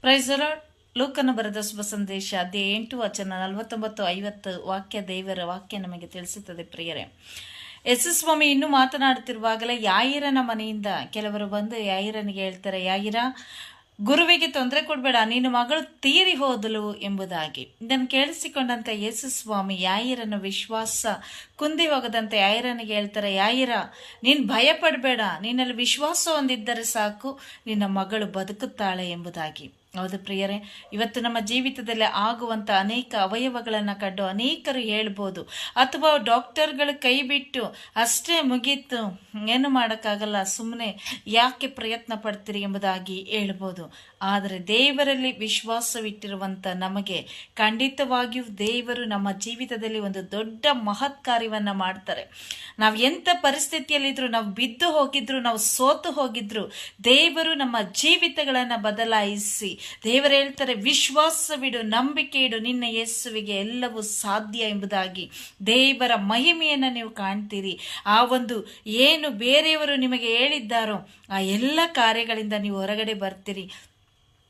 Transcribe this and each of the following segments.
Praise the lord. ಲೂಕನ ಬರೆದ ಶುಭ ಸಂದೇಶ ಅಧ್ಯಾಯ 8 ವಚನ 49-50 ವಾಕ್ಯ, ದೇವರ ವಾಕ್ಯ ನಮಗೆ ತಿಳಿಸುತ್ತದೆ. ಪ್ರಿಯರೇ, ಯೇಸು ಸ್ವಾಮಿ ಇನ್ನೂ ಮಾತನಾಡುತ್ತಿರುವಾಗಲೇ ಯಾಯಿರನ ಮನೆಯಿಂದ ಕೆಲವರು ಬಂದು ಯಾಯಿರನಿಗೆ ಹೇಳ್ತಾರೆ, ಯಾಯಿರ, ಗುರುವಿಗೆ ತೊಂದರೆ ಕೊಡಬೇಡ, ನಿನ್ನ ಮಗಳು ತೀರಿ ಹೋದಳು ಎಂಬುದಾಗಿ. ಇದನ್ನು ಕೇಳಿಸಿಕೊಂಡಂತೆ ಯೇಸು ಸ್ವಾಮಿ ಯಾಯಿರನ ವಿಶ್ವಾಸ ಕುಂದಿ ಹೋಗದಂತೆ ಯಾಯಿರನಿಗೆ ಹೇಳ್ತಾರೆ, ಯಾಯಿರ, ನೀನು ಭಯ ಪಡಬೇಡ, ನಿನ್ನಲ್ಲಿ ವಿಶ್ವಾಸ ಹೊಂದಿದ್ದರೆ ಸಾಕು, ನಿನ್ನ ಮಗಳು ಬದುಕುತ್ತಾಳೆ ಎಂಬುದಾಗಿ. ಹೌದು ಪ್ರಿಯರೇ, ಇವತ್ತು ನಮ್ಮ ಜೀವಿತದಲ್ಲಿ ಆಗುವಂಥ ಅನೇಕ ಅವಯವಗಳನ್ನು ಕಂಡು ಅನೇಕರು ಹೇಳ್ಬೋದು, ಅಥವಾ ಡಾಕ್ಟರ್ಗಳು ಕೈ ಬಿಟ್ಟು ಅಷ್ಟೇ ಮುಗೀತು, ಏನು ಮಾಡೋಕ್ಕಾಗಲ್ಲ, ಸುಮ್ಮನೆ ಯಾಕೆ ಪ್ರಯತ್ನ ಪಡ್ತೀರಿ ಎಂಬುದಾಗಿ ಹೇಳ್ಬೋದು. ಆದರೆ ದೇವರಲ್ಲಿ ವಿಶ್ವಾಸವಿಟ್ಟಿರುವಂಥ ನಮಗೆ ಖಂಡಿತವಾಗಿಯೂ ದೇವರು ನಮ್ಮ ಜೀವಿತದಲ್ಲಿ ಒಂದು ದೊಡ್ಡ ಮಹತ್ ಕಾರ್ಯವನ್ನು ಮಾಡ್ತಾರೆ. ನಾವು ಎಂಥ ಪರಿಸ್ಥಿತಿಯಲ್ಲಿದ್ದರೂ, ನಾವು ಬಿದ್ದು ಹೋಗಿದ್ರು, ನಾವು ಸೋತು ಹೋಗಿದ್ರು, ದೇವರು ನಮ್ಮ ಜೀವಿತಗಳನ್ನು ಬದಲಾಯಿಸಿ ದೇವರು ಹೇಳ್ತಾರೆ, ವಿಶ್ವಾಸವಿಡು, ನಂಬಿಕೆ ಇಡು, ನಿನ್ನ ಯೇಸುವಿಗೆ ಎಲ್ಲವೂ ಸಾಧ್ಯ ಎಂಬುದಾಗಿ. ದೇವರ ಮಹಿಮೆಯನ್ನು ನೀವು ಕಾಣ್ತೀರಿ. ಆ ಒಂದು ಏನು ಬೇರೆಯವರು ನಿಮಗೆ ಹೇಳಿದ್ದಾರೋ ಆ ಎಲ್ಲ ಕಾರ್ಯಗಳಿಂದ ನೀವು ಹೊರಗಡೆ ಬರ್ತೀರಿ.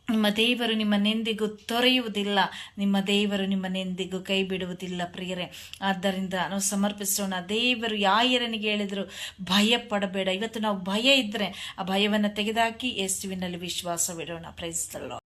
ನಿಮ್ಮ ದೇವರು ನಿಮ್ಮನ್ನೆಂದಿಗೂ ತೊರೆಯುವುದಿಲ್ಲ, ನಿಮ್ಮ ದೇವರು ನಿಮ್ಮನ್ನೆಂದಿಗೂ ಕೈ ಬಿಡುವುದಿಲ್ಲ. ಪ್ರಿಯರೇ, ಆದ್ದರಿಂದ ನಾವು ಸಮರ್ಪಿಸೋಣ. ದೇವರು ಯಾಯಿರನಿಗೆ ಹೇಳಿದರು, ಭಯ ಪಡಬೇಡ. ಇವತ್ತು ನಾವು ಭಯ ಇದ್ದರೆ ಆ ಭಯವನ್ನು ತೆಗೆದುಹಾಕಿ ಯೇಸುವಿನಲ್ಲಿ ವಿಶ್ವಾಸವಿಡೋಣ. Praise the lord.